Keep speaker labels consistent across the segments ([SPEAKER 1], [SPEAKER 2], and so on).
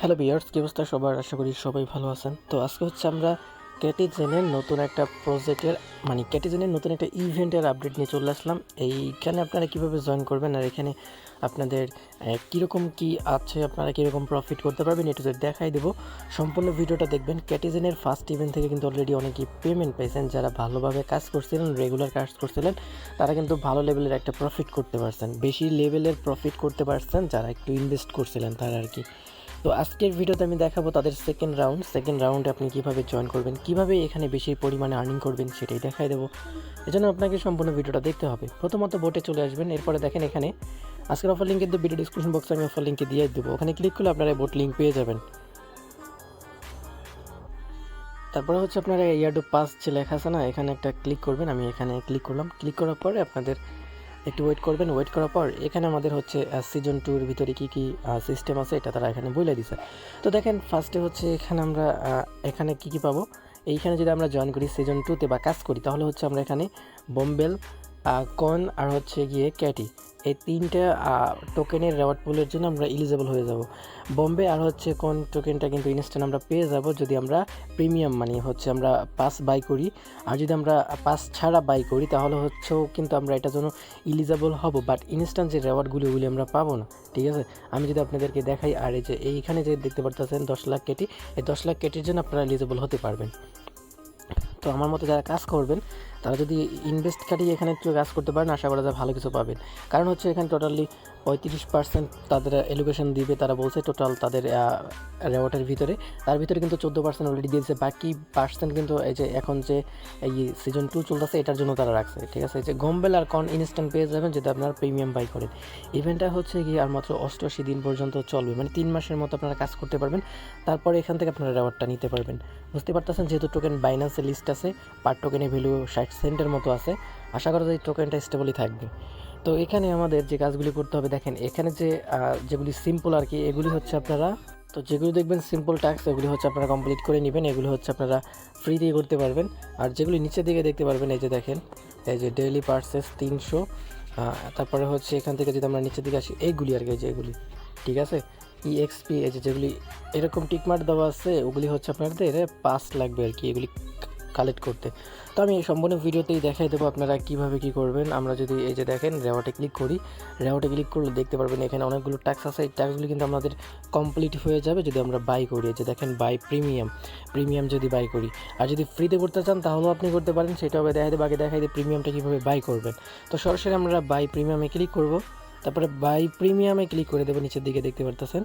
[SPEAKER 1] Hello viewers, কি অবস্থা সবার? আশা করি সবাই ভালো আছেন। তো আজকে হচ্ছে আমরা ক্যাটিজেনের নতুন একটা প্রজেক্টের ক্যাটিজেনের নতুন একটা ইভেন্টের আপডেট নিয়ে চলে আসলাম। এইখানে আপনারা কীভাবে জয়েন করবেন আর এখানে আপনাদের কীরকম কী আছে, আপনারা কীরকম প্রফিট করতে পারবেন এটা যদি দেখাই দেবো। সম্পূর্ণ ভিডিওটা দেখবেন। ক্যাটিজেনের ফার্স্ট ইভেন্ট থেকে কিন্তু অলরেডি অনেকেই পেমেন্ট পেয়েছেন। যারা ভালোভাবে কাজ করছিলেন, রেগুলার কাজ করছিলেন, তারা কিন্তু ভালো লেভেলের একটা প্রফিট করতে পারছেন। বেশি লেভেলের প্রফিট করতে পারছেন যারা একটু ইনভেস্ট করছিলেন তারা আর কি। তো আজকের ভিডিওতে আমি দেখাবো তাদের সেকেন্ড রাউন্ডে আপনি কীভাবে জয়েন করবেন, কীভাবে এখানে বেশি পরিমাণে আর্নিং করবেন সেটাই দেখাই দেবো। এজন্য আপনাকে সম্পূর্ণ ভিডিওটা দেখতে হবে। প্রথমত বোটে চলে আসবেন, এরপরে দেখেন এখানে আজকের অফার লিঙ্ক কিন্তু ভিডিও ডিসক্রিপশন বক্সে আমি অফার লিঙ্কে দিয়ে দেবো। ওখানে ক্লিক করলে আপনারা বোট লিঙ্ক পেয়ে যাবেন। তারপরে হচ্ছে আপনারা ইয়ারডো পাস যে লেখা আছে না, এখানে একটা ক্লিক করবেন। আমি এখানে ক্লিক করলাম। ক্লিক করার পরে আপনাদের একটু ওয়েট করবেন। ওয়েট করার পর এখানে আমাদের হচ্ছে সিজন 2-এর ভিতরে কী কী সিস্টেম আছে এটা তারা এখানে বলে দিছে। তো দেখেন ফার্স্টে হচ্ছে এখানে আমরা এখানে কী কী পাবো। এইখানে যদি আমরা জয়েন করি সিজন 2-তে বা কাজ করি, তাহলে হচ্ছে আমরা এখানে বম্বেল, কন আর হচ্ছে গিয়ে ক্যাটি, এই তিনটা টোকেনের রেওয়ার্ড পুলের জন্য আমরা এলিজেবল হয়ে যাব। বম্বে আর হচ্ছে কোন টোকেনটা কিন্তু ইনস্ট্যান্ট আমরা পেয়ে যাব যদি আমরা প্রিমিয়াম হচ্ছে আমরা পাস বাই করি। আর যদি আমরা পাস ছাড়া বাই করি তাহলে হচ্ছেও কিন্তু আমরা এটার জন্য এলিজেবল হব, বাট ইনস্ট্যান্ট যে রেওয়ার্ডগুলি ওগুলি আমরা পাবো না। ঠিক আছে, আমি যদি আপনাদেরকে দেখাই, আর এই যে এইখানে যে দেখতে পারতেছেন 10 লাখ কেটি, এই 10 লাখ কেটির জন্য আপনারা এলিজেবল হতে পারবেন। তো আমার মতো যারা কাজ করবেন তারা যদি ইনভেস্ট কাটিয়ে এখানে একটু কাজ করতে পারেন, আশা করা যায় ভালো কিছু পাবেন। কারণ হচ্ছে এখানে টোটালি 35% তাদের এলোকেশন দিবে, তারা বলছে টোটাল তাদের রেওয়ার্ডের ভিতরে। তার ভিতরে কিন্তু 14% অলরেডি দিয়েছে, বাকি পার্সেন্ট কিন্তু এই যে এখন যে এই সিজন 2 চলতেছে এটার জন্য তারা রাখছে। ঠিক আছে, এই যে গম্বেল আর কন ইনস্ট্যান্ট পেয়ে যাবেন যদি আপনারা প্রিমিয়াম বাই করেন। ইভেন্টটা হচ্ছে গিয়ে আর মাত্র 88 দিন পর্যন্ত চলবে, মানে 3 মাসের মতো আপনারা কাজ করতে পারবেন। তারপরে এখান থেকে আপনারা রেওয়ার্ডটা নিতে পারবেন। বুঝতে পারতেছেন, যেহেতু টোকেন বাইন্যান্সের লিস্ট আছে, পার টোকেনের ভ্যালু 60 সেন্টের মতো আছে, আশা করা যায় এই টোকেনটা স্টেবলই থাকবে। তো এখানে আমাদের যে কাজগুলি করতে হবে, দেখেন এখানে যে যেগুলি সিম্পল আর কি, এগুলি হচ্ছে আপনারা, তো যেগুলি দেখবেন সিম্পল টাস্ক এগুলি হচ্ছে আপনারা কমপ্লিট করে নেবেন। এগুলো হচ্ছে আপনারা ফ্রি দিয়ে করতে পারবেন। আর যেগুলি নিচের দিকে দেখতে পারবেন, এই যে দেখেন, এই যে ডেইলি পারচেস 300, তারপরে হচ্ছে এখান থেকে যদি আমরা নিচের দিকে আসি, এইগুলি আর কি, এই যে এগুলি, ঠিক আছে, EXP, এই যে যেগুলি এরকম টিকমার্ক দেওয়া আছে ওগুলি হচ্ছে আপনাদের 5 লাগবে আর কি এগুলি কালেক্ট করতে। তো আমি সম্পূর্ণ ভিডিওতেই দেখাই দেবো আপনারা কীভাবে কী করবেন। আমরা যদি এই যে দেখেন রেওয়ার্ডে ক্লিক করি, রেওয়ার্ডে ক্লিক করলে দেখতে পারবেন এখানে অনেকগুলো ট্যাক্স আছে। এই ট্যাক্সগুলি কিন্তু আমাদের কমপ্লিট হয়ে যাবে যদি আমরা বাই করি। এই যে দেখেন বাই প্রিমিয়াম যদি বাই করি। আর যদি ফ্রিতে করতে চান তাহলেও আপনি করতে পারেন, সেটাও দেখাই দেবো। আগে দেখাই দিই প্রিমিয়ামটা কীভাবে বাই করবেন। তো সরাসরি আমরা বাই প্রিমিয়ামে ক্লিক করব, তারপরে বাই প্রিমিয়ামে ক্লিক করে দেবো, নিচের দিকে দেখতে পারতেছেন।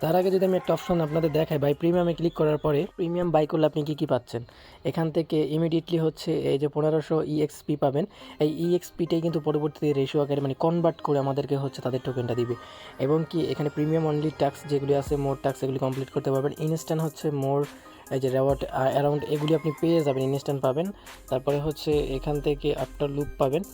[SPEAKER 1] তার আগে যদি আমি একটা অপশন আপনাদের দেখাই, বাই প্রিমিয়ামে ক্লিক করার পরে প্রিমিয়াম বাই করলে আপনি কী কী পাচ্ছেন। এখান থেকে ইমিডিয়েটলি হচ্ছে এই যে 1500 EXP পাবেন। এই EXPটাই কিন্তু পরবর্তীতে রেশিও আকারে কনভার্ট করে আমাদেরকে হচ্ছে তাদের টোকেনটা দিবে। এবং কি এখানে প্রিমিয়াম অনলি টাস্ক যেগুলি আছে, মোর টাস্ক এগুলি কমপ্লিট করতে পারবেন। ইনস্ট্যান্ট হচ্ছে মোর, এই যে রেওয়ার্ড অ্যারাউন্ড এগুলি আপনি পেয়ে যাবেন, ইনস্ট্যান্ট পাবেন। তারপরে হচ্ছে এখান থেকে আফটার লুপ পাবেন।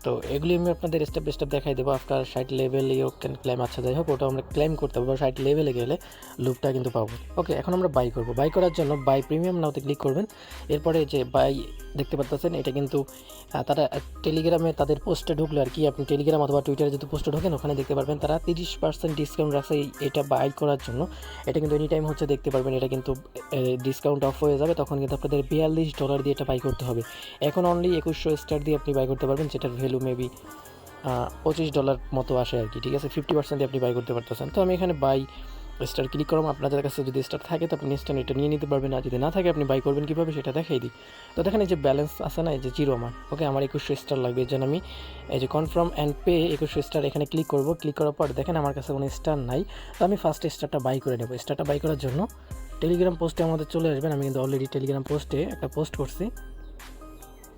[SPEAKER 1] তো এগুলি আমি আপনাদের স্টেপ বাই স্টেপ দেখাই দেবো। After 60 level you can claim, আচ্ছা যাই হোক, ওটা আমরা ক্লেম করতে পারবো 60 লেভেলে গেলে, লুপটা কিন্তু পাবো। ওকে, এখন আমরা বাই করব। বাই করার জন্য বাই প্রিমিয়াম নাওতে ক্লিক করবেন। এরপরে যে বাই দেখতে পাচ্ছেন, এটা কিন্তু তারা টেলিগ্রামে তাদের পোস্টে ঢুকলে আর কি, আপনি টেলিগ্রাম অথবা টুইটারে যদি পোস্টে ঢোকেন ওখানে দেখতে পারবেন তারা 30% ডিসকাউন্ট রাখছে এটা বাই করার জন্য। এটা কিন্তু এনি টাইম হচ্ছে দেখতে পারবেন, এটা কিন্তু ডিসকাউন্ট অফ হয়ে যাবে, তখন কিন্তু আপনাদের $42 দিয়ে এটা বাই করতে হবে। এখন অনলি 2100 স্টার দিয়ে আপনি বাই করতে পারবেন, যেটার ভ্যালু মেবি $25 মতো আসে আর কি। ঠিক আছে, 50% দিয়ে আপনি বাই করতে পারতেছেন। তো আমি এখানে বাই স্টার ক্লিক করলাম। আপনাদের কাছে যদি স্টার থাকে তো আপনি ইনস্ট্যান্ট এটা নিয়ে নিতে পারবেন, আর যদি না থাকে আপনি বাই করবেন কীভাবে সেটা দেখাই দিই। তো দেখেন এই যে ব্যালেন্স আছে না, এই যে জিরো আমার, ওকে, আমার 2100 স্টার লাগবে। এর জন্য আমি এই যে কনফার্ম অ্যান্ড পে 2100 স্টার এখানে ক্লিক করব। ক্লিক করার পর দেখেন আমার কাছে কোনো স্টার নাই, তো আমি ফার্স্ট স্টারটা বাই করে নেব। স্টারটা বাই করার জন্য টেলিগ্রাম পোস্টে আমাদের চলে আসবেন। আমি কিন্তু অলরেডি টেলিগ্রাম পোস্টে একটা পোস্ট করছি।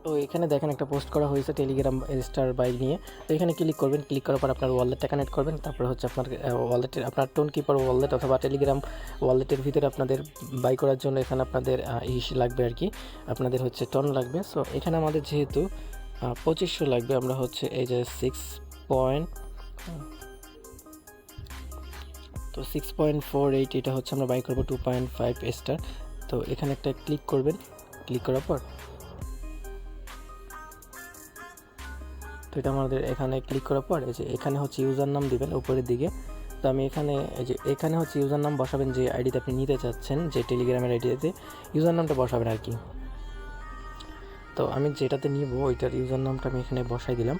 [SPEAKER 1] তো এখানে দেখেন একটা পোস্ট করা হয়েছে টেলিগ্রাম স্টার বাই নিয়ে। তো এখানে ক্লিক করবেন। ক্লিক করার পর আপনার ওয়ালেটটা কানেক্ট করবেন। তারপরে হচ্ছে আপনার ওয়ালেটের আপনার টোন কিপার ওয়ালেট অথবা টেলিগ্রাম ওয়ালেটের ভিতরে আপনাদের বাই করার জন্য এখানে আপনাদের লাগবে আর কি, আপনাদের হচ্ছে টন লাগবে। সো এখানে আমাদের যেহেতু 2500 লাগবে, আমরা হচ্ছে এই যে 6.48 এটা হচ্ছে আমরা বাই করবো 2.5 স্টার। তো এখানে একটা ক্লিক করবেন। ক্লিক করার পর তো এটা আমাদের এখানে ক্লিক করার পর এই যে এখানে হচ্ছে ইউজার নাম দিবেন উপরের দিকে। তো আমি এখানে এখানে হচ্ছে ইউজার নাম বসাবেন, যে আইডিতে আপনি নিতে চাচ্ছেন, যে টেলিগ্রামের আইডিতে ইউজার নামটা বসাবেন আর কি। তো আমি যেটাতে নিব ওইটার ইউজার নামটা আমি এখানে বসাই দিলাম।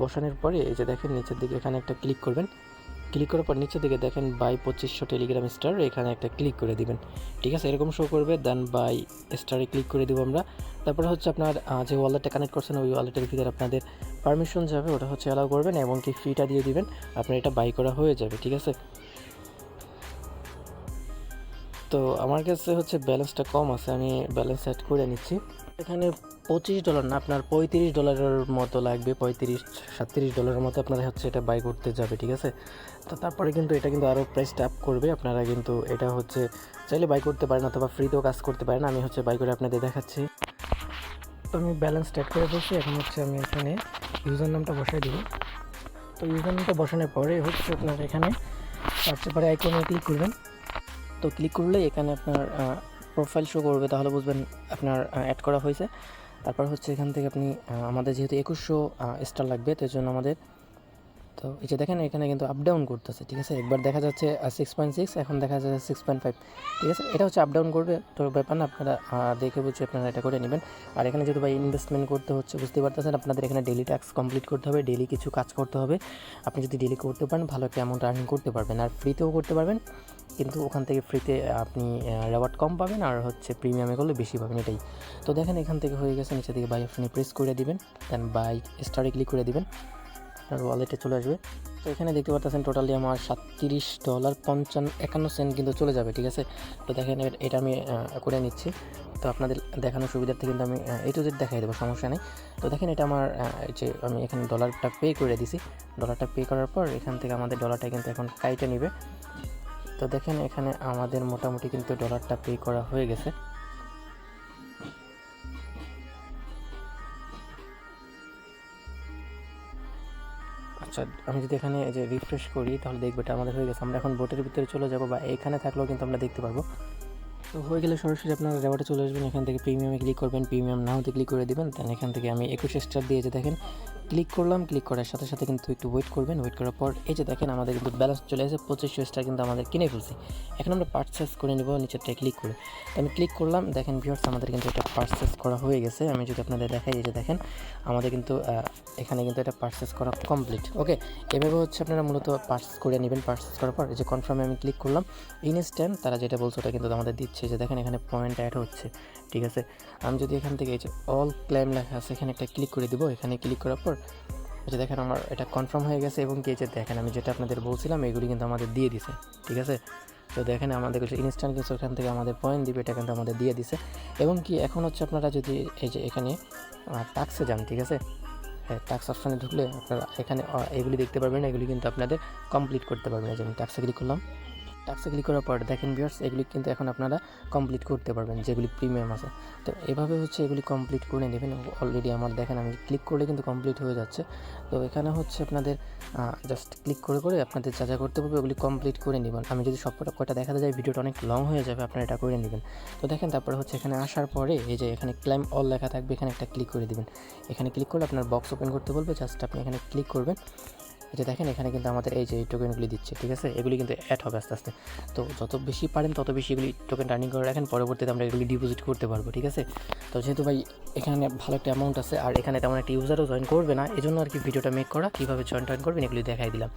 [SPEAKER 1] বসানোর পরে এই যে দেখেন নিচের দিকে এখানে একটা ক্লিক করবেন। ক্লিক করার পর নিচের দিকে দেখেন বাই 2500 টেলিগ্রাম স্টার, এখানে একটা ক্লিক করে দিবেন। ঠিক আছে, এরকম শো করবে। দেন বাই স্টারে ক্লিক করে দেবো আমরা। তারপরে হচ্ছে আপনার যে ওয়ালেটটা কানেক্ট করছেন ওই ওয়ালেটের ভিতরে আপনাদের পারমিশন যাবে, ওটা হচ্ছে অ্যালাউ করবেন এবং কি ফিটা দিয়ে দিবেন, আপনার এটা বাই করা হয়ে যাবে। ঠিক আছে, তো আমার কাছে হচ্ছে ব্যালেন্সটা কম আছে, আমি ব্যালেন্স অ্যাড করে নিচ্ছি। এখানে $25 না, আপনার $35 মতো লাগবে, $35-37 মতো আপনারা হচ্ছে এটা বাই করতে যাবে। ঠিক আছে, তো তারপরে কিন্তু এটা কিন্তু আরও প্রাইসটা আপ করবে। আপনারা কিন্তু এটা হচ্ছে চাইলে বাই করতে পারেন অথবা ফ্রিতেও কাজ করতে পারেন। আমি হচ্ছে বাই করে আপনাদের দেখাচ্ছি। তো আমি ব্যালেন্স অ্যাড করে বলছি, এখন হচ্ছে আমি এখানে ইউজার নামটা বসাই দিব। তো ইউজার নামটা বসানোর পরে হচ্ছে আপনার এখানে সার্চের পরে আইকনে ক্লিক করবেন। তো ক্লিক করলে এখানে আপনার প্রোফাইল শো করবে, তাহলে বুঝবেন আপনার অ্যাড করা হয়েছে। তারপর হচ্ছে এখান থেকে আপনি আমাদের যেহেতু 2100 স্টার লাগবে, তো এই জন্য আমাদের, তো এই যে দেখেন এখানে কিন্তু আপ ডাউন করতেছে। ঠিক আছে, একবার দেখা যাচ্ছে 6.6, এখন দেখা যাচ্ছে 6.5। ঠিক আছে, এটা হচ্ছে আপ ডাউন করবে, তো ব্যাপার না, আপনারা দেখে বুঝে আপনারা এটা করে নেবেন। আর এখানে যেহেতু ভাই ইনভেস্টমেন্ট করতে হচ্ছে, বুঝতে পারতেছেন, আপনাদের এখানে ডেলি ট্যাক্স কমপ্লিট করতে হবে, ডেলি কিছু কাজ করতে হবে। আপনি যদি ডেলি করতে পারেন ভালো একটা অ্যামাউন্ট আর্নিং করতে পারবেন, আর ফ্রিতেও করতে পারবেন, কিন্তু ওখান থেকে ফ্রিতে আপনি রেওয়ার্ড কম পাবেন, আর হচ্ছে প্রিমিয়ামে করলে বেশি পাবেন, এটাই। তো দেখেন এখান থেকে হয়ে গেছে, নিচে দিকে বাই অপশনে প্রেস করে দিবেন, দেন বাই স্টারে ক্লিক করে দিবেন, আপনার ওয়ালেটে চলে আসবে। তো এখানে দেখতে পাচ্ছেন টোটালি আমার $37.51 কিন্তু চলে যাবে। ঠিক আছে, তো দেখেন এটা আমি করে নিচ্ছি। তো আপনাদের দেখানোর সুবিধার্থে কিন্তু আমি A to Z দেখাই দেবো, সমস্যা নেই। তো দেখেন এটা আমার যে আমি এখানে ডলারটা পে করে দিছি। ডলারটা পে করার পর এখান থেকে আমাদের ডলারটা কিন্তু এখন কাইটে নেবে। তো দেখেন এখানে আমাদের মোটামুটি কিন্তু ডলারটা পে করা হয়ে গেছে। আচ্ছা, আমি যদি এখানে যে রিফ্রেশ করি তাহলে দেখবো এটা আমাদের হয়ে গেছে। আমরা এখন বোটের ভিতরে চলে যাব, বা এখানে থাকলেও কিন্তু আমরা দেখতে পারবো। তো হয়ে গেলে সরাসরি আপনারা রেওয়ার্ডে চলে আসবেন, এখান থেকে প্রিমিয়ামে ক্লিক করবেন, প্রিমিয়াম না হতে ক্লিক করে দেবেন। দেন এখান থেকে আমি 21 স্টার দিয়ে যে দেখেন ক্লিক করলাম, ক্লিক করার সাথে সাথে কিন্তু একটু ওয়েট করবেন। ওয়েট করার পর এই যে দেখেন আমাদের কিন্তু ব্যালেন্স চলে এসে 2500 স্টার কিন্তু আমাদের কিনে ফেলছি। এখন আমরা পারচেস করে নেব নিচেরটায় ক্লিক করে। তো আমি ক্লিক করলাম, দেখেন ভিউয়ার্স আমাদের কিন্তু এটা পারচেস করা হয়ে গেছে। আমি যদি আপনাদের দেখাই, এই যে দেখেন আমাদের কিন্তু এখানে কিন্তু এটা পারচেস করা কমপ্লিট। ওকে, এভাবে হচ্ছে আপনারা মূলত পারচেস করে নেবেন। পারচেস করার পর এই যে কনফার্মে আমি ক্লিক করলাম, ইনস্ট্যান্ট তারা যেটা বলছে ওটা কিন্তু আমাদের দিচ্ছে। যে দেখেন এখানে পয়েন্ট অ্যাড হচ্ছে। ঠিক আছে, আমি যদি এখান থেকে এই যে অল ক্লেম লেখা আছে এখানে একটা ক্লিক করে দিব। এখানে ক্লিক করার পর এই যে দেখেন আমার এটা কনফার্ম হয়ে গেছে, এবং কি যে দেখেন আমি যেটা আপনাদের বলছিলাম এগুলি কিন্তু আমাদের দিয়ে দিছে। ঠিক আছে, তো দেখেন আমাদের কিছু ইনস্ট্যান্ট কিছু এখান থেকে আমাদের পয়েন্ট দিবে, এটা কিন্তু আমাদের দিয়ে দিছে। এবং কি এখন হচ্ছে আপনারা যদি এই যে এখানে টাক্সে যান, ঠিক আছে, হ্যাঁ টাক্স অপশানে ঢুকলে আপনারা এখানে এগুলি দেখতে পারবেন, এগুলি কিন্তু আপনাদের কমপ্লিট করতে পারবেন। এই যে আমি টাক্সে ক্লিক করলাম, টাক্সে ক্লিক করার পর দেখেন ভিউয়ার্স এগুলি কিন্তু এখন আপনারা কমপ্লিট করতে পারবেন, যেগুলি প্রিমিয়াম আছে। তো এভাবে হচ্ছে এগুলি কমপ্লিট করে নেবেন। অলরেডি আমার দেখেন আমি ক্লিক করলে কিন্তু কমপ্লিট হয়ে যাচ্ছে। তো এখানে হচ্ছে আপনাদের জাস্ট ক্লিক করে করে আপনাদের যা যা করতে হবে ওগুলি কমপ্লিট করে নেবেন। আমি যদি সব কটা দেখাতে যাই ভিডিওটা অনেক লং হয়ে যাবে, আপনারা এটা করে নেবেন। তো দেখেন তারপরে হচ্ছে এখানে আসার পরে এই যে এখানে ক্লাইম অল লেখা থাকবে, এখানে একটা ক্লিক করে দিবেন। এখানে ক্লিক করলে আপনার বক্স ওপেন করতে বলবে, জাস্ট আপনি এখানে ক্লিক করবেন। এই যে দেখেন এখানে কিন্তু আমাদের এই যে টোকেনগুলি দিচ্ছে। ঠিক আছে, এগুলি কিন্তু অ্যাড হবে আস্তে আস্তে। তো যত বেশি পারেন তত বেশি এগুলি টোকেন আর্নিং করে রাখেন, পরবর্তীতে আমরা এগুলি ডিপোজিট করতে পারবো। ঠিক আছে, তো যেহেতু ভাই এখানে ভালো একটা অ্যামাউন্ট আছে, আর এখানে তেমন একটা ইউজারও জয়েন করবে না, এই জন্য আর কি ভিডিওটা মেক করা, কীভাবে জয়েন করবেন এগুলি দেখাই দিলাম।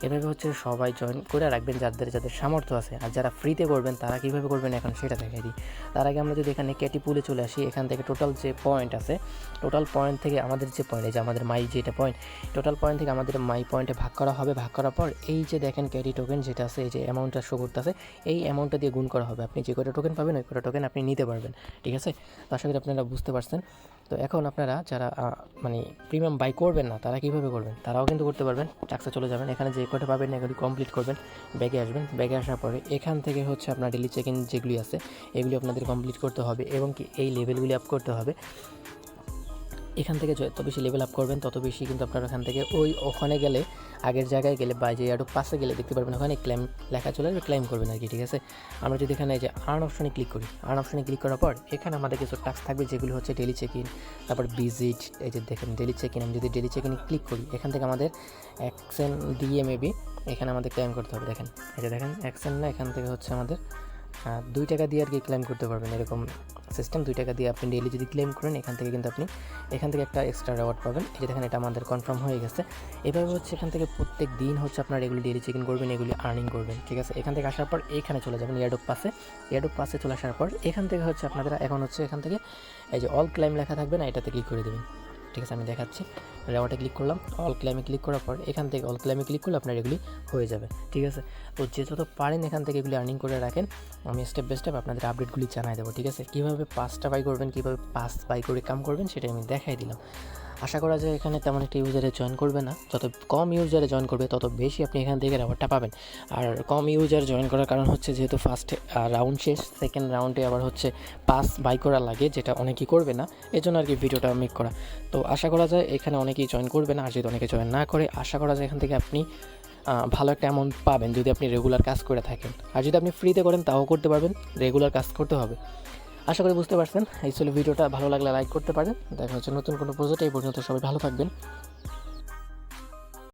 [SPEAKER 1] এভাবে হচ্ছে সবাই জয়েন করে রাখবেন যাদের যাদের সামর্থ্য আছে। আর যারা ফ্রিতে করবেন তারা কীভাবে করবেন এখন সেটা দেখাই দিই। তার আগে আমরা যদি এখানে ক্যাটি পুলে চলে আসি, এখান থেকে টোটাল যে পয়েন্ট আছে, টোটাল পয়েন্ট থেকে আমাদের যে পয়েন্ট, এই যে আমাদের মাই যেটা পয়েন্ট, টোটাল পয়েন্ট থেকে আমাদের মাই পয়েন্টে ভাগ করা হবে। ভাগ করার পর এই যে দেখেন ক্যারি টোকেন যেটা আছে, এই যে অ্যামাউন্টটা শো করতেছে, এই অ্যামাউন্টটা দিয়ে গুণ করা হবে। আপনি যে কটা টোকেন পাবেন ওই কটা টোকেন আপনি নিতে পারবেন। ঠিক আছে, তো আশা করি আপনারা বুঝতে পারছেন। তো এখন আপনারা যারা মানে প্রিমিয়াম বাই করবেন না তারা কীভাবে করবেন, তারাও কিন্তু করতে পারবেন। টাক্সে চলে যাবেন, এখানে যে কটা পাবেন এগুলি কমপ্লিট করবেন, ব্যাগে আসবেন। ব্যাগে আসার পরে এখান থেকে হচ্ছে আপনার ডেলি চেক ইন যেগুলি আছে এগুলি আপনাদের কমপ্লিট করতে হবে, এবং কি এই লেভেলগুলি আপ করতে হবে। এখান থেকে যত বেশি লেভেল আপ করবেন তত বেশি কিন্তু আপনার ওখান থেকে ওখানে গেলে আগের জায়গায় গেলে বা যে এয়ারড্রপ পাসে গেলে দেখতে পারবেন ওখানে ক্লেম লেখা চলে আসবে, ক্লেম করবেন আর কি। ঠিক আছে, আমরা যদি এখানে যে আর্ন অপশনে ক্লিক করি, আর্ন অপশনে ক্লিক করার পর এখানে আমাদের কিছু টাস্ক থাকবে যেগুলো হচ্ছে ডেলি চেক ইন, তারপর ভিজিট, এই যে দেখেন ডেলি চেক ইন। আমি যদি ডেলি চেক ইন ক্লিক করি এখান থেকে আমাদের অ্যাকশন দিয়ে মেবি এখানে আমাদের ক্লেম করতে হবে। দেখেন এই যে দেখেন অ্যাকশন না, এখান থেকে হচ্ছে আমাদের 2 টাকা দিয়ে আর কি ক্লেম করতে পারবেন, এরকম সিস্টেম। 2 টাকা দিয়ে আপনি ডেইলি যদি ক্লেম করেন এখান থেকে কিন্তু আপনি এখান থেকে একটা এক্সট্রা রিওয়ার্ড পাবেন। এই যে দেখেন এটা আমাদের কনফার্ম হয়ে গেছে। এভাবে হচ্ছে এখান থেকে প্রত্যেক দিন হচ্ছে আপনার এগুলি ডেইলি চেক ইন করবেন, এগুলি আর্নিং করবেন। ঠিক আছে, এখান থেকে আসার পর এখানে চলে যাবেন এয়ারড্রপ পাসে। এয়ারড্রপ পাসে চলে আসার পর এখান থেকে হচ্ছে আপনাদের এখন হচ্ছে এখান থেকে এই যে অল ক্লেম লেখা থাকবে না, এটাতে ক্লিক করে দেবেন। ঠিক আছে, আমি দেখাচ্ছি। রেওয়ার্ডে ক্লিক করলাম, অল ক্লেমে ক্লিক করার পর এখান থেকে অল ক্লেমে ক্লিক করলে আপনার এগুলি হয়ে যাবে। ঠিক আছে, তো যে যত পারেন এখান থেকে এগুলি আর্নিং করে রাখেন। আমি স্টেপ বাই স্টেপ আপনাদের আপডেটগুলি জানাই দেবো। ঠিক আছে, কীভাবে পাসটা বাই করবেন, কীভাবে পাস বাই করে কাম করবেন সেটাই আমি দেখাই দিলাম। আশা করা যায় এখানে তেমন একটা ইউজারে জয়েন করবে না, যত কম ইউজারে জয়েন করবে তত বেশি আপনি এখান থেকে রেওয়ার্ডটা পাবেন। আর কম ইউজার জয়েন করার কারণ হচ্ছে যেহেতু ফার্স্ট রাউন্ড শেষ, সেকেন্ড রাউন্ডে আবার হচ্ছে পাস বাই করা লাগে, যেটা অনেকেই করবে না, এজন্য আর কি ভিডিওটা মেক করা। তো আশা করা যায় এখানে অনেকেই জয়েন করবে না, আর যদি অনেকে জয়েন না করে আশা করা যায় এখান থেকে আপনি ভালো একটা অ্যামাউন্ট পাবেন যদি আপনি রেগুলার কাজ করে থাকেন। আর যদি আপনি ফ্রিতে করেন তাও করতে পারবেন, রেগুলার কাজ করতে হবে। আশা করি বুঝতে পারছেন। এই ছিল ভিডিওটা, ভালো লাগলে লাইক করতে পারেন। দেখা হচ্ছে নতুন কোনো প্রজেক্টে। এই পর্যন্ত সবাই ভালো থাকবেন।